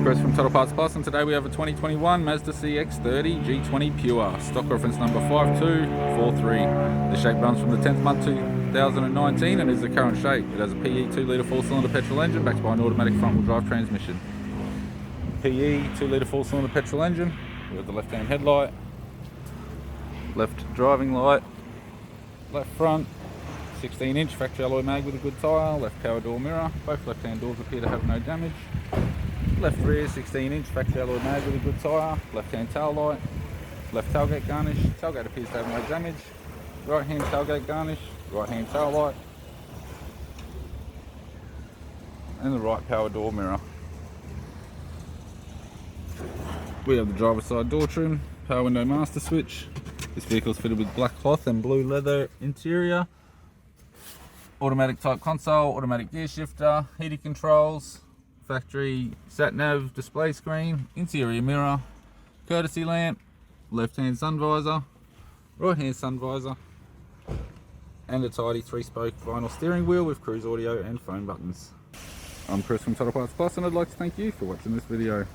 Chris from Total Parts Plus, and today we have a 2021 Mazda CX-30 G20 Pure, stock reference number 5243. The shape runs from the 10th month 2019 and is the current shape. It has a PE 2-litre 4-cylinder petrol engine backed by an automatic front-wheel drive transmission. PE 2-litre 4-cylinder petrol engine. We have the left-hand headlight, left driving light, left front, 16-inch factory alloy mag with a good tyre, left power door mirror. Both left-hand doors appear to have no damage. Left rear 16-inch factory alloy mag with a good tyre, left-hand tail light, left tailgate garnish. Tailgate appears to have no damage. Right-hand tailgate garnish, right-hand tail light, and the right power door mirror. We have the driver's side door trim, power window master switch. This vehicle is fitted with black cloth and blue leather interior. Automatic type console, automatic gear shifter, heating controls, factory sat nav display screen, interior mirror, courtesy lamp, left hand sun visor, right hand sun visor, and a tidy 3-spoke vinyl steering wheel with cruise audio and phone buttons. I'm Chris from Total Parts Plus, and I'd like to thank you for watching this video.